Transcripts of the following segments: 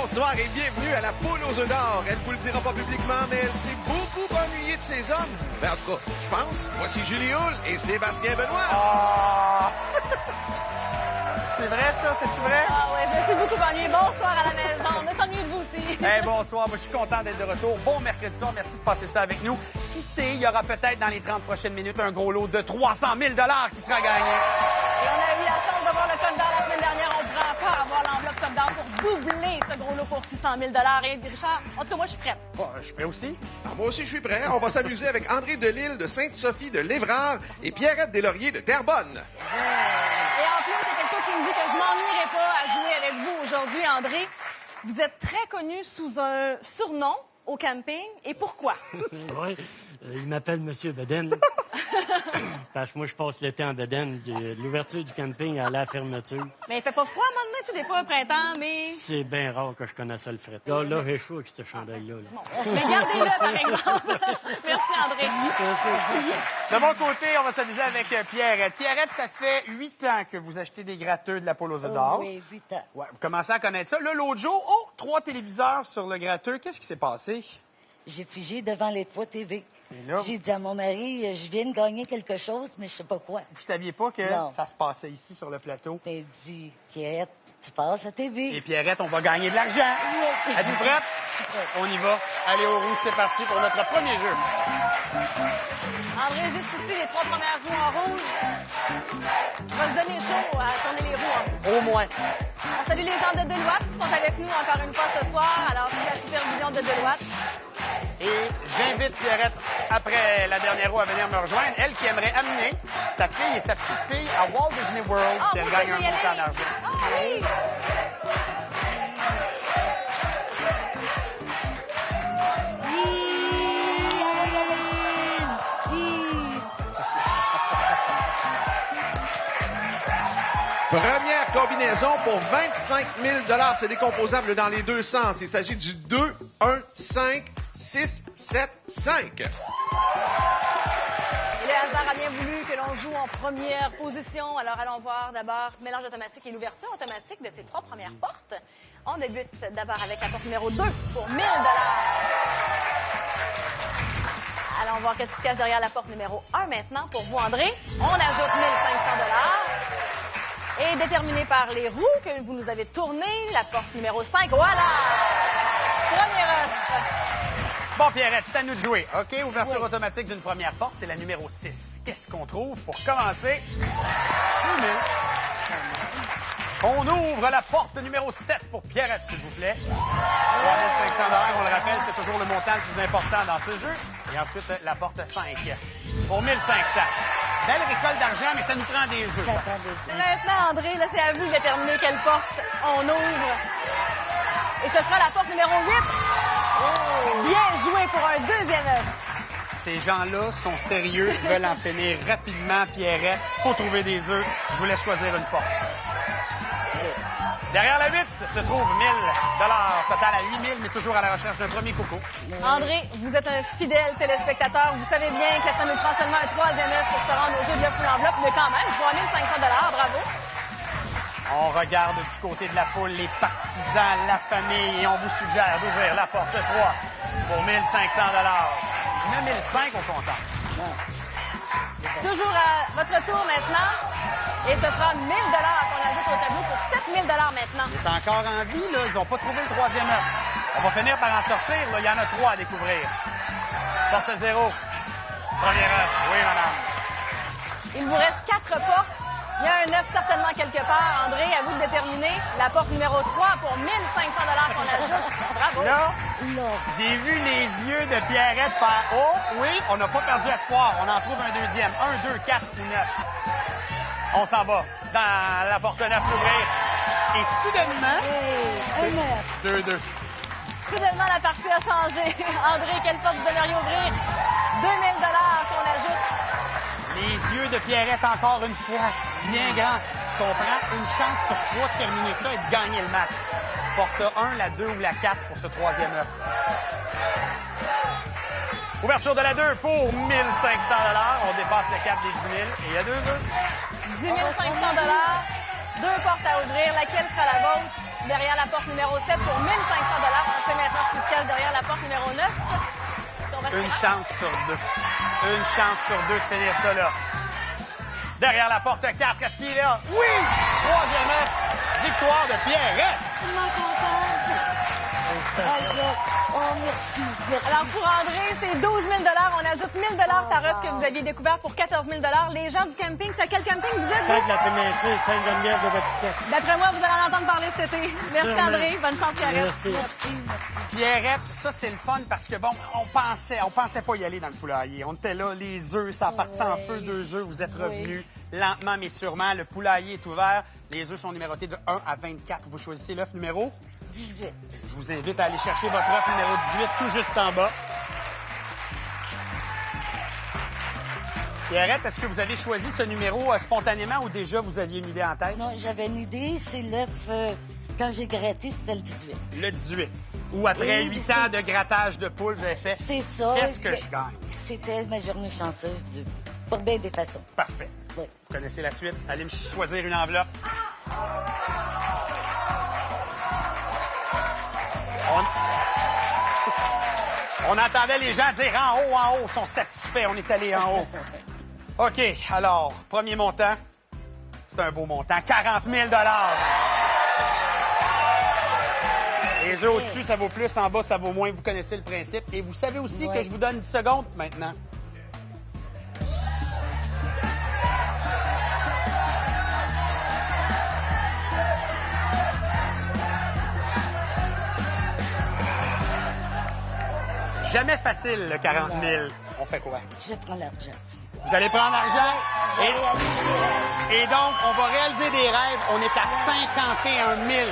Bonsoir et bienvenue à la poule aux œufs d'or. Elle vous le dira pas publiquement, mais elle s'est beaucoup ennuyée de ses hommes. Ben, en tout cas, je pense. Voici Julie Hull et Sébastien Benoît. Ah! C'est vrai, ça? C'est-tu vrai? Ah ouais, je me suis beaucoup ennuyée. Bonsoir à la maison. On s'ennuie de vous aussi. Hey, bonsoir. Moi, je suis content d'être de retour. Bon mercredi soir. Merci de passer ça avec nous. Qui sait, il y aura peut-être dans les 30 prochaines minutes un gros lot de 300 000 qui sera gagné. Et on a eu la chance d'avoir le code d'or la semaine dernière. On ne pourra pas avoir l'enveloppe code d'or pour doubler ce gros lot pour 600 000 Et Richard, en tout cas, moi, je suis prête. Bon, je suis prêt aussi. Ah, moi aussi, je suis prêt. On va s'amuser avec André Delisle de Sainte-Sophie de l'Évrard et Pierrette Deslauriers de Terrebonne. Et en plus, c'est quelque chose qui me dit que je m'ennuierai pas à jouer avec vous aujourd'hui, André. Vous êtes très connu sous un surnom au camping. Et pourquoi? Oui, il m'appelle Monsieur Beden. Parce que moi, je passe l'été en Beden, de l'ouverture du camping à la fermeture. Mais il fait pas froid à un moment donné, tu sais, des fois, au printemps, mais... C'est bien rare que je connaisse le fret. Là, j'ai chaud avec ce chandail-là. Là. Bon. Mais gardez-le, par exemple. Merci, André. De mon côté, on va s'amuser avec Pierrette. Pierrette, ça fait 8 ans que vous achetez des gratteux de la poule aux œufs d'or. Oui, 8 ans. Ouais, vous commencez à connaître ça. Là, l'autre jour, 3 téléviseurs sur le gratteux. Qu'est-ce qui s'est passé? J'ai figé devant les 3 TV. Et là, J'ai dit à mon mari, je viens de gagner quelque chose, mais je sais pas quoi. vous saviez pas que Non. ça se passait ici sur le plateau? Il dit, Pierrette, tu passes à TV. Et Pierrette, on va gagner de l'argent. Êtes-vous prête? On y va. Allez aux roues, c'est parti pour notre premier jeu. André, juste ici, les 3 premières roues en rouge. On va se donner chaud à tourner les roues. Au moins. On salue les gens de Deloitte qui sont avec nous encore une fois ce soir. Alors, sous la supervision de Deloitte. Et j'invite Pierrette, après la dernière roue, à venir me rejoindre. Elle qui aimerait amener sa fille et sa petite-fille à Walt Disney World si elle vous gagne un pouvez y montant aller. d'argent. Ah oui! Première combinaison pour 25 000 C'est décomposable dans les deux sens. Il s'agit du 2, 1, 5, 6, 7, 5. Et le hasard a bien voulu que l'on joue en première position. Alors, allons voir d'abord mélange automatique et l'ouverture automatique de ces 3 premières portes. On débute d'abord avec la porte numéro 2 pour 1 000 Allons voir qu'est-ce qui se cache derrière la porte numéro 1 maintenant. Pour vous, André, on ajoute 1 500 Et déterminé par les roues que vous nous avez tournées, la porte numéro 5, voilà! Première œuvre. Bon, Pierrette, c'est à nous de jouer. OK, ouverture automatique d'une première porte, c'est la numéro 6. Qu'est-ce qu'on trouve pour commencer? 2 000. On ouvre la porte numéro 7 pour Pierrette, s'il vous plaît. 3 500 on le rappelle, c'est toujours le montant le plus important dans ce jeu. Et ensuite, la porte 5 pour 1 500. Belle récolte d'argent, mais ça nous prend des œufs. Ça prend des œufs. Maintenant, André, là, c'est à vous de déterminer quelle porte on ouvre. Et ce sera la porte numéro 8. Bien joué pour un deuxième œuf. Ces gens-là sont sérieux, ils veulent en finir rapidement, Pierrette. Faut trouver des œufs. Je vous laisse choisir une porte. Derrière la 8 se trouve 1 000 total à 8 000, mais toujours à la recherche d'un premier coco. André, vous êtes un fidèle téléspectateur. Vous savez bien que ça nous prend seulement un troisième œuf pour se rendre au jeu de l'œuf ou l'enveloppe, mais quand même, 3 500 bravo. On regarde du côté de la foule les partisans, la famille, et on vous suggère d'ouvrir la porte 3 pour 1 500 9 500 au comptant. Toujours à votre tour maintenant. Et ce sera 1 000 qu'on ajoute au tableau pour 7 000 maintenant. Il est encore en vie, là. Ils n'ont pas trouvé le troisième œuf. On va finir par en sortir, là. Il y en a 3 à découvrir. Porte 0. Premier œuf. Oui, madame. Il vous reste 4 portes. Il y a un œuf certainement quelque part. André, à vous de déterminer la porte numéro 3 pour 1 500 qu'on ajoute. Bravo. Là, Non. j'ai vu les yeux de Pierrette faire « Oh, oui, on n'a pas perdu espoir. On en trouve un deuxième. 1, 2, 4 ou 9. » On s'en va dans la porte 9 l'ouvrir. Et soudainement, Un œuf. 2-2. Soudainement, la partie a changé. André, quelle porte vous donneriez ouvrir? 2 000 qu'on ajoute. Les yeux de Pierrette encore une fois, bien grands. Je comprends, une chance sur 3 de terminer ça et de gagner le match. Porte 1, la 2 ou la 4 pour ce troisième œuf. Ouverture de la 2 pour 1 500 $. On dépasse le cap des 10 000 et il y a 2 œufs. 10 500 $. 2 portes à ouvrir. Laquelle sera la vôtre? derrière la porte numéro 7 pour 1 500 $. On sait maintenant ce qui se cache derrière la porte numéro 9. Une chance sur deux. Une chance sur deux de finir ça, là. Derrière la porte 4, est-ce qu'il est là? Oui! Troisièmement, victoire de Pierrette. Tellement contente. Oh, merci. Alors, pour André, c'est 12 000 $. On ajoute 1 000 $ tarif que vous aviez découvert pour 14 000 $. Les gens du camping, c'est à quel camping vous êtes, Tête vous? de la PMC, Sainte-Geneviève de Batiscan. D'après moi, vous allez en entendre parler cet été. Merci, Sûrement. André. Bonne chance, Pierrette. Merci. Merci. Pierrette, ça, c'est le fun parce que, bon, on pensait pas y aller dans le poulailler. On était là, les œufs, ça a parti en feu, 2 œufs. Vous êtes revenus lentement mais sûrement. Le poulailler est ouvert. Les œufs sont numérotés de 1 à 24. Vous choisissez l'œuf numéro 18. Je vous invite à aller chercher votre œuf numéro 18, tout juste en bas. Pierrette, est-ce que vous avez choisi ce numéro spontanément ou déjà vous aviez une idée en tête? Non, j'avais une idée. C'est l'œuf, quand j'ai gratté, c'était le 18. Le 18. Ou après Oui, 8 c'est- ans de grattage de poule, vous avez fait C'est ça. qu'est-ce que je gagne? C'était ma journée chanceuse pour bien des façons. Parfait. Oui. Vous connaissez la suite. Allez me choisir une enveloppe. On entendait les gens dire en haut, ils sont satisfaits. On est allé en haut. OK, alors, premier montant. C'est un beau montant. 40 000 $. Les œufs au-dessus, ça vaut plus. En bas, ça vaut moins. Vous connaissez le principe. Et vous savez aussi Ouais. que je vous donne 10 secondes maintenant. Jamais facile, le 40 000. On fait quoi? Je prends l'argent. Vous allez prendre l'argent et donc, on va réaliser des rêves. On est à 51 000.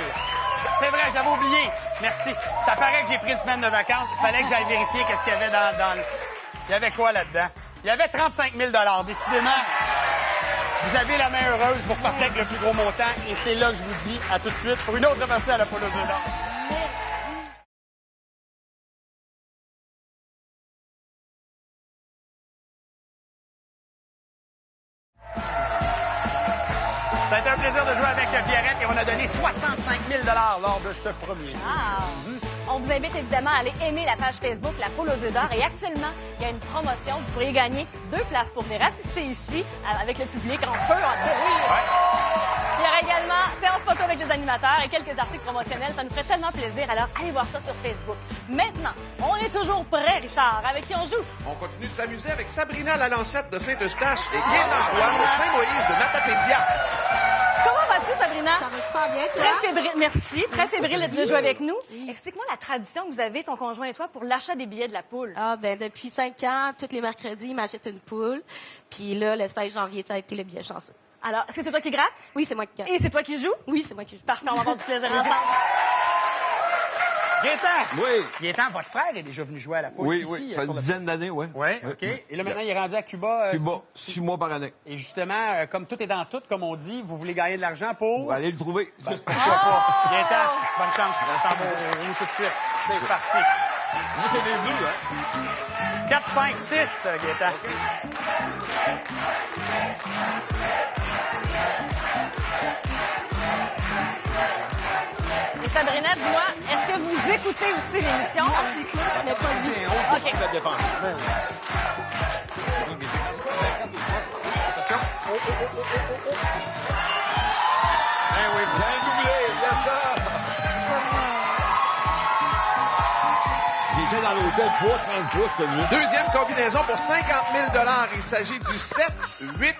C'est vrai, j'avais oublié. Merci. Ça paraît que j'ai pris une semaine de vacances. Il fallait que j'aille vérifier qu'est-ce qu'il y avait dans le... Il y avait quoi là-dedans? Il y avait 35 000 $. Décidément, vous avez la main heureuse pour partir avec le plus gros montant. Et c'est là que je vous dis à tout de suite pour une autre partie à la Polo de l'or. Ça a été un plaisir de jouer avec Pierrette et on a donné 65 000 $ lors de ce premier jeu. On vous invite évidemment à aller aimer la page Facebook La Poule aux œufs d'or. Et actuellement, il y a une promotion. Vous pourriez gagner 2 places pour venir assister ici avec le public en feu, en bruit. Il y aura également séance photo avec les animateurs et quelques articles promotionnels. Ça nous ferait tellement plaisir. Alors, allez voir ça sur Facebook. Maintenant, on est toujours prêt, Richard. Avec qui on joue? On continue de s'amuser avec Sabrina Lalancette de Saint-Eustache et Gaëtan Roy de Saint-Moïse de Matapédia. Comment vas-tu, Sabrina? Ça va super bien, toi? Très fébrile, merci. Très fébrile de jouer avec nous. Explique-moi la tradition que vous avez, ton conjoint et toi, pour l'achat des billets de la poule. Ah, ben, depuis 5 ans, tous les mercredis, il m'achète une poule. Puis là, le 16 janvier, ça a été le billet chanceux. Alors, est-ce que c'est toi qui grattes? Oui, c'est moi qui gagne. Et c'est toi qui joues? Oui, c'est moi qui joue. Parfait, on va avoir du plaisir ensemble. Gaëtan! Oui. Gaëtan, votre frère est déjà venu jouer à la poule Oui, ici. oui. Ça fait sur une le... dizaine d'années, oui. Oui, OK. Et là, maintenant, il est rendu à Cuba. Cuba, 6 mois par année. Et justement, comme tout est dans tout, comme on dit, vous voulez gagner de l'argent pour... Allez le trouver. Pourquoi pas? Gaëtan, bonne chance. Ensemble, on joue tout de suite. C'est parti. Moi, c'est des bleus, hein? 4, 5, 6, Gaëtan. Et Sabrina, dis-moi, est-ce que vous écoutez aussi l'émission? Mais pas lui. OK. La défense. Ben oui, J'ai un doublé, yes, ça! J'étais dans l'hôtel 330 pouces, celui-là. Deuxième combinaison pour 50 000 $. Il s'agit du 7, 8,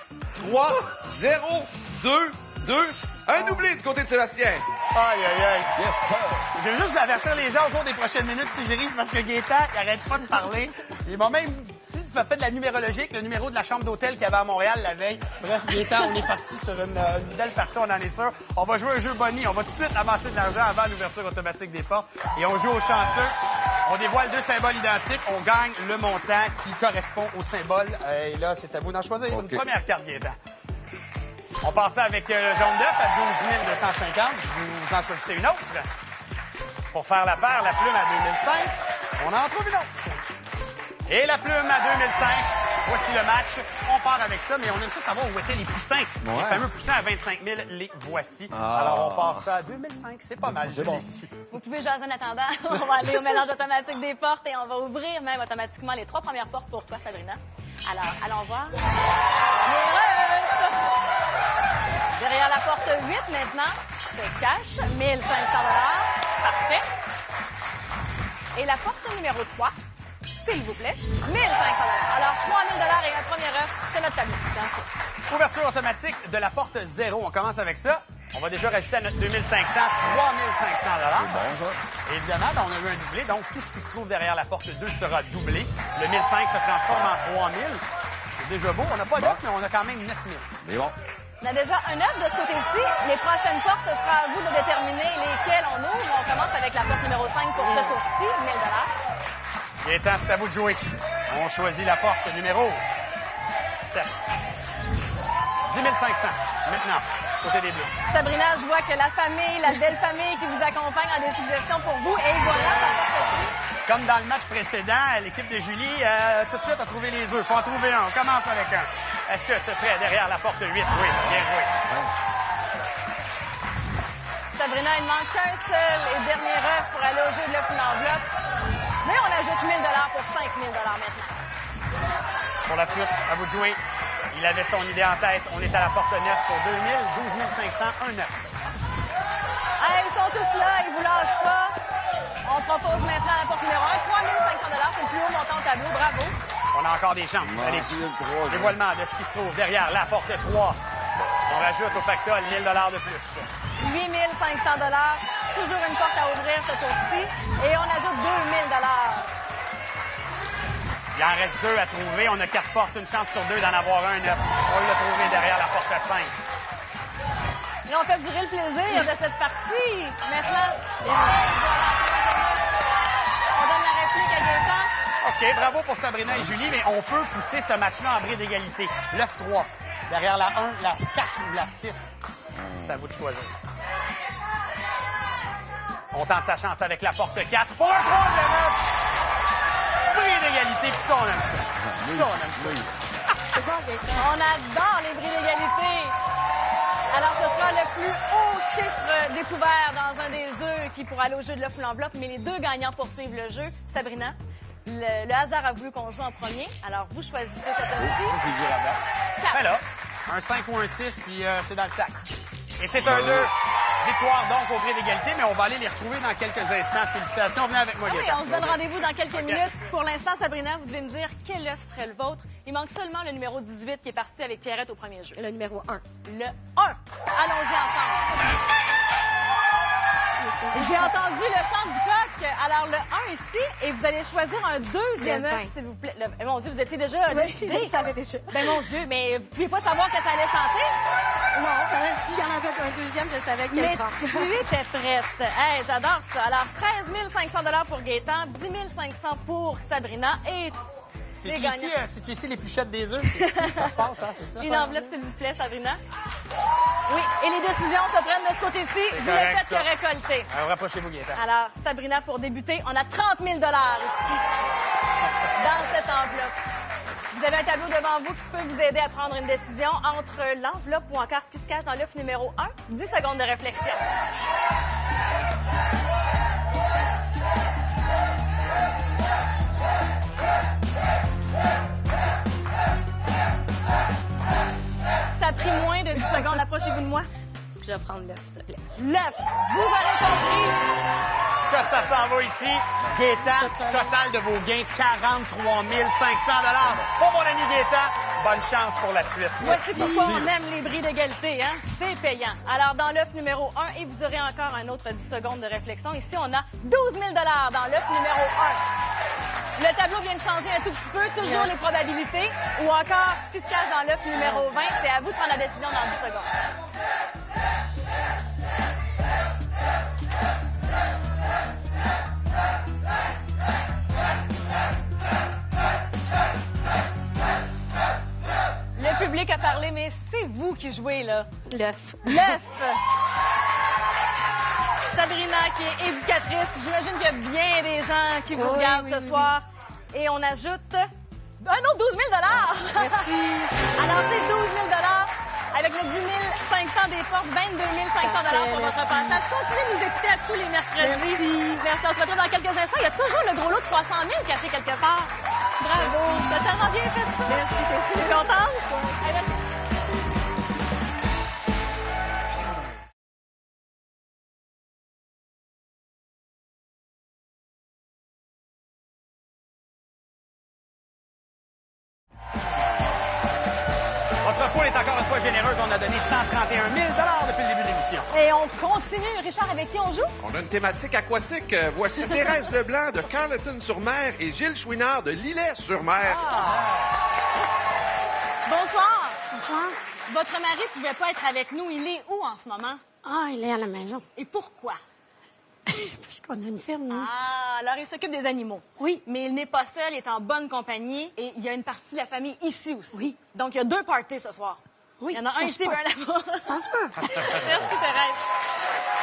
3, 0, 2, 2. Un doublé du côté de Sébastien. Aïe, aïe, aïe. Yes, sir. Je veux juste avertir les gens au cours des prochaines minutes si j'ai ri, c'est parce que Gaëtan, il arrête pas de parler. Il m'a même fait de la numérologie avec le numéro de la chambre d'hôtel qu'il y avait à Montréal la veille. Bref, Gaëtan, on est parti sur une belle partie, on en est sûr. On va jouer un jeu Bonnie. On va tout de suite avancer de l'argent avant l'ouverture automatique des portes. Et on joue au chanceux. On dévoile 2 symboles identiques. On gagne le montant qui correspond au symbole. Et là, c'est à vous d'en choisir une première carte, Gaëtan. On passait avec le jaune d'œuf à 12 250. Je vous en choisissez une autre. Pour faire la paire, la plume à 2005. On en trouve une autre. Et la plume à 2005. Voici le match. On part avec ça, mais on aime ça savoir où étaient les poussins. Ouais. Les fameux poussins à 25 000, les voici. Alors, on part ça à 2005. C'est pas mal. C'est bon. Vous pouvez jaser en attendant. On va aller au mélange automatique des portes et on va ouvrir même automatiquement les 3 premières portes pour toi, Sabrina. Alors, allons voir. Derrière la porte 8, maintenant, se cache 1 500 $. Parfait. Et la porte numéro 3, s'il vous plaît, 1 500 $. Alors, 3 000 $ et un premier œuf sur notre tableau. Ouverture automatique de la porte 0. On commence avec ça. On va déjà rajouter à notre 2500, 3 500 $. Évidemment, on a eu un doublé, donc tout ce qui se trouve derrière la porte 2 sera doublé. Le 1500 se transforme en 3000. C'est déjà beau. On n'a pas d'œuf, mais on a quand même 9000. Mais bon. On a déjà un œuf de ce côté-ci. Les prochaines portes, ce sera à vous de déterminer lesquelles on ouvre. On commence avec la porte numéro 5 pour ce tour-ci, 1 000 $. Il est temps, c'est à vous de jouer. On choisit la porte numéro 7. 10 500. Maintenant, côté des bleus. Sabrina, je vois que la famille, la belle famille qui vous accompagne a des suggestions pour vous. Et voilà, ça porte. Comme dans le match précédent, l'équipe de Julie, tout de suite, a trouvé les œufs. Faut en trouver un. On commence avec un. Est-ce que ce serait derrière la porte 8? Oui, bien joué. Sabrina, il manque qu'un seul et dernier œuf pour aller au jeu de l'œuf ou l'enveloppe. Mais on ajoute 1 000 $ pour 5 000 $ maintenant. Pour la suite, à vous de jouer. Il avait son idée en tête. On est à la porte 9 pour 2 000, 12 500, un 9. Ah, ils sont tous là, ils vous lâchent pas. On propose maintenant la porte numéro 1, 3 500 $. C'est le plus haut montant au tableau. Bravo. On a encore des chances. Allez, dévoilement de ce qui se trouve derrière la porte 3. On rajoute au pactole 1 000 $ de plus. 8 500 $. Toujours une porte à ouvrir ce tour-ci. Et on ajoute 2 000 $. Il en reste 2 à trouver. On a 4 portes, une chance sur 2 d'en avoir un 9. On l'a trouvé derrière la porte 5. Là, on fait durer le plaisir de cette partie. Maintenant, on donne la réplique à Gaëtan. OK, bravo pour Sabrina et Julie, mais on peut pousser ce match-là en bris d'égalité. L'œuf 3. Derrière la 1, la 4 ou la 6. C'est à vous de choisir. On tente sa chance avec la porte 4 pour un troisième œuf. Bris d'égalité, puis ça, on aime ça. Ça, on aime ça. On adore les bris d'égalité. Alors, ce sera le plus haut chiffre découvert dans un des œufs qui pourra aller au jeu de l'œuf ou l'enveloppe, mais les deux gagnants poursuivent le jeu. Sabrina, le hasard a voulu qu'on joue en premier. Alors, vous choisissez cet œuf-ci. Ben là, un 5 ou un 6, puis c'est dans le sac. Et c'est un 2. Victoire donc au bris d'égalité, mais on va aller les retrouver dans quelques instants. Félicitations, venez avec moi, Oui, Gaëtan. on se donne rendez-vous dans quelques minutes. Pour l'instant, Sabrina, vous devez me dire quel œuf serait le vôtre. Il manque seulement le numéro 18 qui est parti avec Pierrette au premier jeu. Le numéro 1. Le 1. Allons-y ensemble. J'ai entendu le chant du coq. Alors, le 1 ici, et vous allez choisir un deuxième Le œuf, 20. s'il vous plaît. Mon Dieu, vous étiez déjà décidé. Je savais déjà. Ben, mon Dieu, mais vous pouviez pas savoir que ça allait chanter? Non, s'il y en avait un deuxième, je savais quel Mais prendre. tu étais prête. Hey, j'adore ça. Alors, 13 500 $ pour Gaëtan, 10 500 pour Sabrina et les gagnants. C'est ici l'épluchette des œufs? C'est ici que ça se passe, hein, c'est ça? Une enveloppe, s'il vous plaît, Sabrina. Oui, et les décisions se prennent de ce côté-ci. Vous le correct, faites ça. que récolter. Alors, rapprochez-vous, Gaëtan. Alors, Sabrina, pour débuter, on a 30 000 $ ici, dans cette enveloppe. Vous avez un tableau devant vous qui peut vous aider à prendre une décision entre l'enveloppe ou encore ce qui se cache dans l'œuf numéro 1. 10 secondes de réflexion. Ça a pris moins de 10 secondes. Approchez-vous de moi. Je vais prendre l'œuf, s'il te plaît. L'œuf. Vous aurez compris. Que ça s'en va ici. Gaëtan, total de vos gains, 43 500 $. Pour mon ami Gaëtan, bonne chance pour la suite. Voici pourquoi on aime les bris d'égalité, hein? C'est payant. Alors, dans l'œuf numéro 1, et vous aurez encore un autre 10 secondes de réflexion. Ici, on a 12 000 $ dans l'œuf numéro 1. Le tableau vient de changer un tout petit peu, toujours les probabilités. Ou encore, ce qui se cache dans l'œuf numéro 20, c'est à vous de prendre la décision dans 10 secondes. Le public a parlé, mais c'est vous qui jouez, là. L'œuf. L'œuf. Sabrina, qui est éducatrice. J'imagine qu'il y a bien des gens qui vous regardent ce soir. Et on ajoute Ah non, 12 000 Merci. Alors, c'est 12 000 avec le 10 500 des portes, 22 500 pour votre passage. Continuez de nous écouter à tous les mercredis. Merci. On se retrouve dans quelques instants. Il y a toujours le gros lot de 300 000 caché quelque part. Bravo. T'as tellement bien fait ça. Merci. T'es contente? Merci. Votre poule est encore une fois généreuse. On a donné 131 000 depuis le début de l'émission. Et on continue. Richard, avec qui on joue? On a une thématique aquatique. Voici Thérèse Leblanc de Carleton-sur-Mer et Gilles Chouinard de Lillet-sur-Mer. Bonsoir. Bonsoir. Votre mari ne pouvait pas être avec nous. Il est où en ce moment? Ah, il est à la maison. Et pourquoi? Parce qu'on a une ferme, nous. Ah, alors il s'occupe des animaux. Oui. Mais il n'est pas seul, il est en bonne compagnie et il y a une partie de la famille ici aussi. Oui. Donc il y a 2 parties ce soir. Oui, Il y en a ça un se ici et peut. un là-bas. Ça se peut. Merci Thérèse.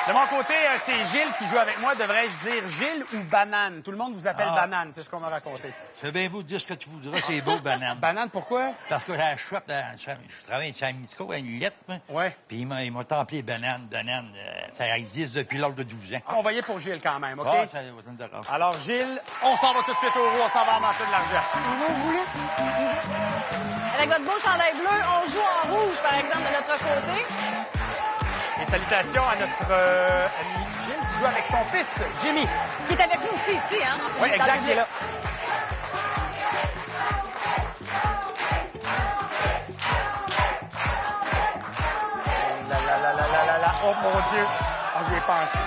De mon côté, c'est Gilles qui joue avec moi. Devrais-je dire Gilles ou Banane? Tout le monde vous appelle Banane, c'est ce qu'on m'a raconté. C'est bien beau de dire ce que tu voudras, c'est beau, banane. Banane, pourquoi? Parce que la chouette, je travaille chez Amisco à une lettre, moi. Ouais. Puis il m'a appelé banane. Banane, ça existe depuis l'âge de 12 ans. On va y aller pour Gilles quand même, OK? Ah, ça me dérange. Alors, Gilles, on s'en va tout de suite au roux, on s'en va amasser de l'argent. Avec votre beau chandail bleu, on joue en rouge, par exemple, de notre côté. Et salutations à notre ami Gilles qui joue avec son fils, Jimmy. Qui est avec nous aussi ici, hein? Oui, exact, il est là. Oh mon Dieu! Oh, j'y ai pensé.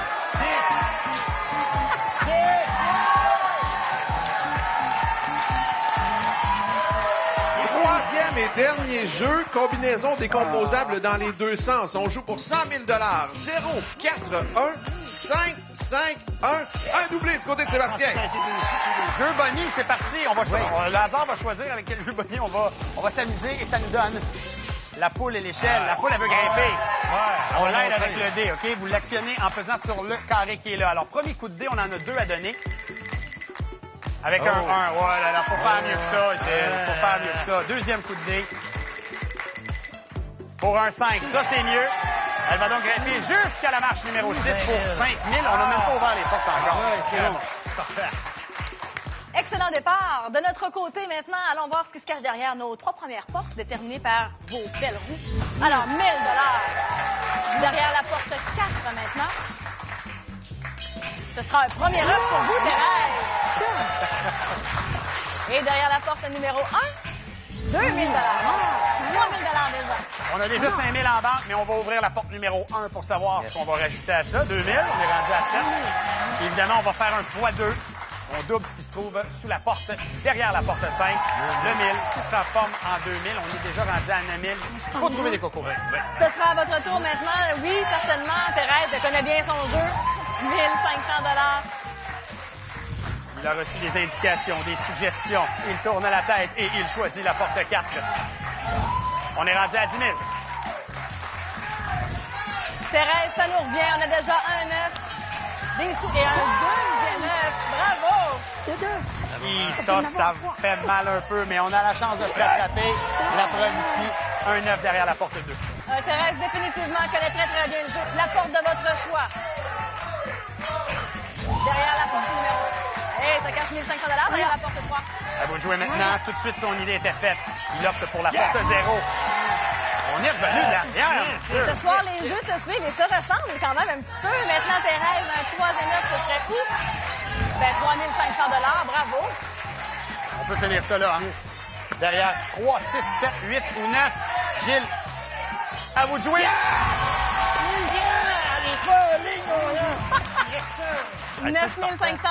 Troisième et dernier jeu, combinaison décomposable dans les deux sens. On joue pour 100 000 0 4, 1, 5, 5, 1. Un doublé du côté de Sébastien. Jeu Bonnie, c'est parti. Le hasard va choisir avec quel jeu Bonnie on va s'amuser et ça nous donne la poule et l'échelle. La poule, elle veut grimper. On l'aide avec le dé, OK? Vous l'actionnez en pesant sur le carré qui est là. Alors, premier coup de dé, on en a 2 à donner. Avec un 1. Ouais, là, faut faire mieux que ça, Gilles. Faut faire mieux que ça. Deuxième coup de dé. Pour un 5. Ça, c'est mieux. Elle va donc grimper jusqu'à la marche numéro 6 pour 5 000. On n'a même pas ouvert les portes encore. c'est bon. Parfait. Excellent départ. De notre côté, maintenant, allons voir ce qui se cache derrière nos 3 premières portes, déterminées par vos belles roues. Alors, 1 000 derrière la porte 4 maintenant. Ce sera un premier œuf pour vous, Thérèse. Et derrière la porte numéro 1, 2 000 3 000 déjà. On a déjà 5 000 en banque, mais on va ouvrir la porte numéro 1 pour savoir ce qu'on va rajouter à ça. 2 000, on est rendu à 7. Évidemment, on va faire un x2. On double ce qui se trouve sous la porte, derrière la porte 5. Le 1000 qui se transforme en 2000. On est déjà rendu à 9 000. Il faut trouver des cocos. Oui. Ce sera à votre tour maintenant. Oui, certainement. Thérèse, elle connaît bien son jeu. 1 500 Il a reçu des indications, des suggestions. Il tourne la tête et il choisit la porte 4. On est rendu à 10 000. Thérèse, ça nous revient. On a déjà un œuf, des sous et un deuxième œuf. Bravo! Et ça fait mal un peu, mais on a la chance de se rattraper. La preuve ici, un œuf derrière la porte 2. Thérèse, définitivement, connaît très, très bien le jeu. La porte de votre choix. Derrière la porte numéro 1. Hey, ça cache 1 500 derrière la porte 3. À vous de jouer maintenant. Tout de suite, son idée était faite. Il opte pour la porte 0. On est revenu de l'arrière. Ce soir, les jeux se suivent et se ressemblent quand même un petit peu. Maintenant, Thérèse, un troisième œuf, ce serait où? Ben, 3 500 bravo. On peut finir ça là. Hein? Derrière 3, 6, 7, 8 ou 9. Gilles, à vous de jouer. 9 500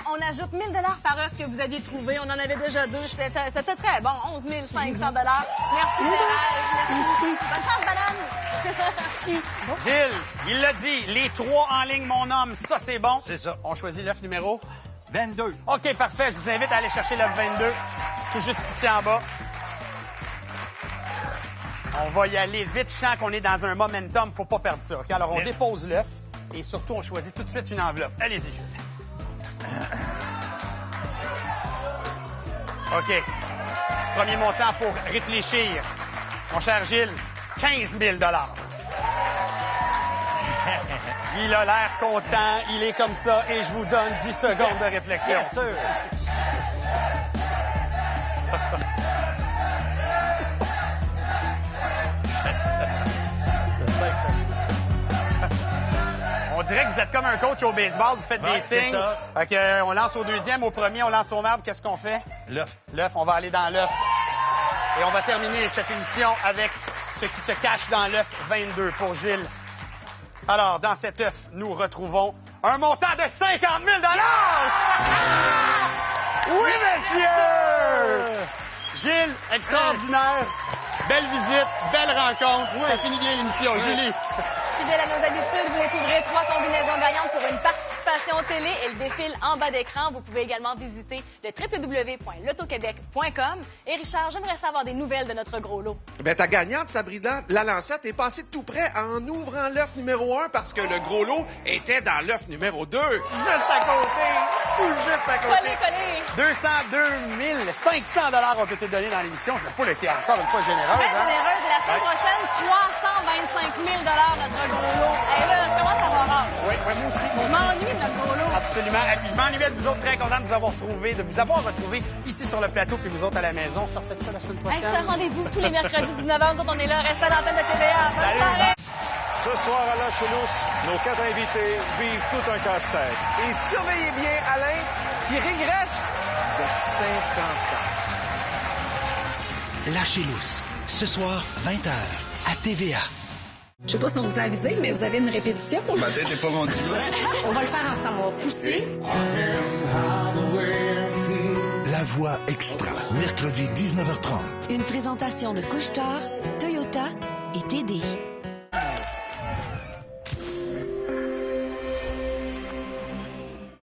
On ajoute 1 000 par œuf que vous aviez trouvé. On en avait déjà 2. C'était très bon. 11 500 Merci, Thérèse. Merci. Bonne chance, banane. Merci. Gilles, il l'a dit. Les 3 en ligne, mon homme. Ça, c'est bon. C'est ça. On choisit l'œuf numéro 22. OK, parfait. Je vous invite à aller chercher l'œuf 22. Tout juste ici en bas. On va y aller vite. Je sens qu'on est dans un momentum. Faut pas perdre ça. OK? Alors, on dépose l'œuf. Et surtout, on choisit tout de suite une enveloppe. Allez-y, Gilles. OK. Premier montant pour réfléchir. Mon cher Gilles, 15 000 Il a l'air content, il est comme ça, et je vous donne 10 secondes de réflexion. Bien sûr. On dirait que vous êtes comme un coach au baseball, vous faites des signes. Ça. Fait que, on lance au deuxième, au premier, on lance au marbre. Qu'est-ce qu'on fait? L'œuf. L'œuf, on va aller dans l'œuf. Et on va terminer cette émission avec ce qui se cache dans l'œuf 22 pour Gilles. Alors, dans cet œuf, nous retrouvons un montant de 50 000 Oui, monsieur! Gilles, extraordinaire. Belle visite, belle rencontre. Ça finit bien l'émission. Julie. Fidèle à nos habitudes, vous découvrez 3 combinaisons gagnantes pour une participation télé. Elles défilent en bas d'écran. Vous pouvez également visiter le www.lotoquebec.com. Et Richard, j'aimerais savoir des nouvelles de notre gros lot. Ben, ta gagnante, Sabrina la Lancette, est passée tout près en ouvrant l'œuf numéro 1 parce que le gros lot était dans l'œuf numéro 2. Juste à côté. Juste à côté. Collez. 202 500 ont été donnés dans l'émission. La poule était encore une fois généreuse. Très hein? généreuse. Et la semaine prochaine, 325 000 notre gros lot. Et là, je commence à avoir hâte. Oui, moi aussi. Je m'ennuie de notre gros lot. Absolument. Et puis, je m'ennuyais de vous autres, très content de vous avoir retrouvé, ici sur le plateau, puis vous autres à la maison. Ça refait ça la semaine prochaine. C'est un rendez-vous tous les mercredis 19h. Nous autres, on est là. Restez à l'antenne de TVA. Bonne soirée. Ce soir à la Chélousse, nos 4 invités vivent tout un casse-tête. Et surveillez bien Alain, qui régresse de 50 ans. La Chélousse, ce soir, 20h, à TVA. Je sais pas si on vous a avisé, mais vous avez une répétition. Ma tête est pas rendue là. On va le faire ensemble. On va pousser. La Voix extra, mercredi 19h30. Une présentation de Couche-Tard, Toyota et TD.